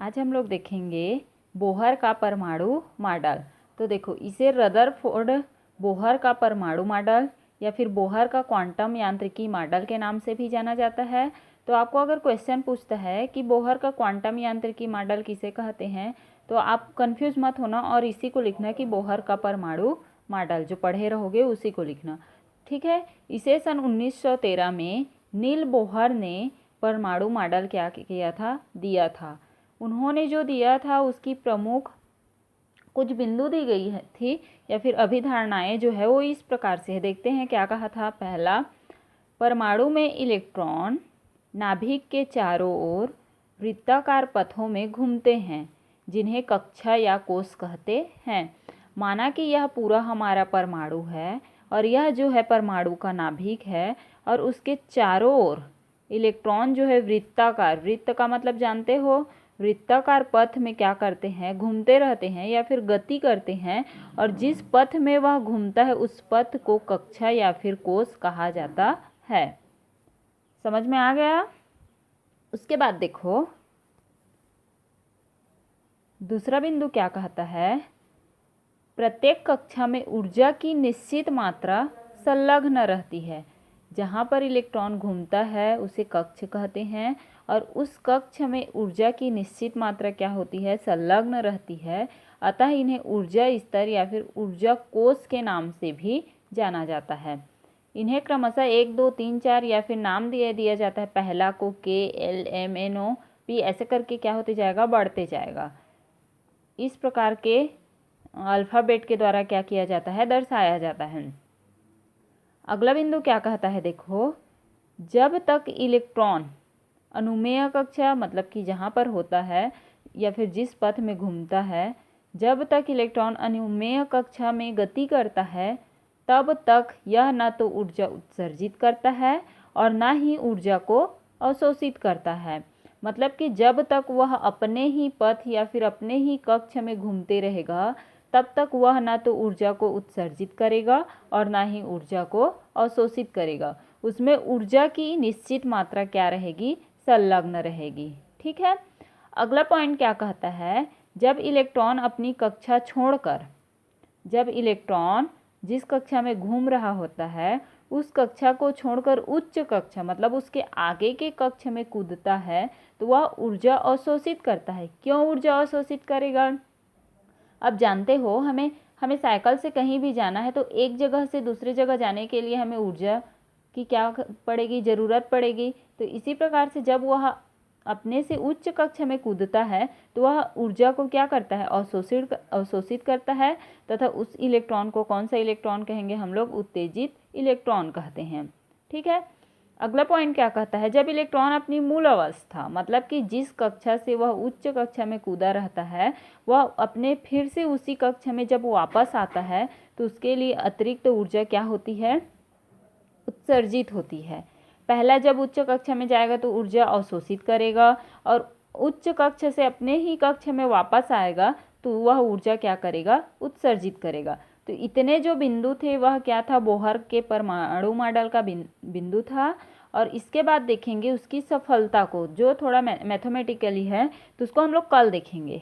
आज हम लोग देखेंगे बोहर का परमाणु मॉडल। तो देखो, इसे रदरफोर्ड बोहर का परमाणु मॉडल या फिर बोहर का क्वांटम यांत्रिकी मॉडल के नाम से भी जाना जाता है। तो आपको अगर क्वेश्चन पूछता है कि बोहर का क्वांटम यांत्रिकी मॉडल किसे कहते हैं, तो आप कंफ्यूज मत होना और इसी को लिखना कि बोहर का परमाणु मॉडल, जो पढ़े रहोगे उसी को लिखना, ठीक है। इसे सन 1913 में नील बोहर ने परमाणु मॉडल क्या किया था, दिया था। उन्होंने जो दिया था उसकी प्रमुख कुछ बिंदु दी गई थी या फिर अभिधारणाएं जो है वो इस प्रकार से है। देखते हैं क्या कहा था। पहला, परमाणु में इलेक्ट्रॉन नाभिक के चारों ओर वृत्ताकार पथों में घूमते हैं, जिन्हें कक्षा या कोष कहते हैं। माना कि यह पूरा हमारा परमाणु है और यह जो है परमाणु का नाभिक है और उसके चारों ओर इलेक्ट्रॉन जो है वृत्ताकार, वृत्त का मतलब जानते हो, वृत्ताकार पथ में क्या करते हैं, घूमते रहते हैं या फिर गति करते हैं, और जिस पथ में वह घूमता है उस पथ को कक्षा या फिर कोष कहा जाता है। समझ में आ गया। उसके बाद देखो, दूसरा बिंदु क्या कहता है, प्रत्येक कक्षा में ऊर्जा की निश्चित मात्रा संलग्न रहती है। जहाँ पर इलेक्ट्रॉन घूमता है उसे कक्ष कहते हैं और उस कक्ष में ऊर्जा की निश्चित मात्रा क्या होती है, संलग्न रहती है। अतः इन्हें ऊर्जा स्तर या फिर ऊर्जा कोष के नाम से भी जाना जाता है। इन्हें क्रमशः 1, 2, 3, 4 या फिर नाम दिया जाता है। पहला को के, एल, एम, एन, ओ, पी ऐसे करके क्या होते जाएगा, बढ़ते जाएगा। इस प्रकार के अल्फ़ाबेट के द्वारा क्या किया जाता है, दर्शाया जाता है। अगला बिंदु क्या कहता है, देखो, जब तक इलेक्ट्रॉन अनुमेय कक्षा मतलब कि जहाँ पर होता है या फिर जिस पथ में घूमता है, जब तक इलेक्ट्रॉन अनुमेय कक्षा में गति करता है तब तक यह न तो ऊर्जा उत्सर्जित करता है और न ही ऊर्जा को अवशोषित करता है। मतलब कि जब तक वह अपने ही पथ या फिर अपने ही कक्ष में घूमते रहेगा तब तक वह न तो ऊर्जा को उत्सर्जित करेगा और ना ही ऊर्जा को अवशोषित करेगा। उसमें ऊर्जा की निश्चित मात्रा क्या रहेगी, संलग्न रहेगी, ठीक है। अगला पॉइंट क्या कहता है, जब इलेक्ट्रॉन अपनी कक्षा छोड़कर, जब इलेक्ट्रॉन जिस कक्षा में घूम रहा होता है उस कक्षा को छोड़कर उच्च कक्षा मतलब उसके आगे के कक्ष में कूदता है तो वह ऊर्जा अवशोषित करता है। क्यों ऊर्जा अवशोषित करेगा? अब जानते हो, हमें साइकिल से कहीं भी जाना है तो एक जगह से दूसरी जगह जाने के लिए हमें ऊर्जा की क्या पड़ेगी, ज़रूरत पड़ेगी। तो इसी प्रकार से जब वह अपने से उच्च कक्षा में कूदता है तो वह ऊर्जा को क्या करता है, अवशोषित करता है तथा उस इलेक्ट्रॉन को कौन सा इलेक्ट्रॉन कहेंगे हम लोग, उत्तेजित इलेक्ट्रॉन कहते हैं, ठीक है। अगला पॉइंट क्या कहता है, जब इलेक्ट्रॉन अपनी मूल अवस्था मतलब कि जिस कक्षा से वह उच्च कक्षा में कूदा रहता है वह अपने फिर से उसी कक्षा में जब वापस आता है तो उसके लिए अतिरिक्त ऊर्जा क्या होती है, उत्सर्जित होती है। पहला जब उच्च कक्षा में जाएगा तो ऊर्जा अवशोषित करेगा और उच्च कक्षा से अपने ही कक्षा में वापस आएगा तो वह ऊर्जा क्या करेगा, उत्सर्जित करेगा। तो इतने जो बिंदु थे वह क्या था, बोहर के परमाणु मॉडल का बिंदु था। और इसके बाद देखेंगे उसकी सफलता को, जो थोड़ा मैथमेटिकली है तो उसको हम लोग कल देखेंगे।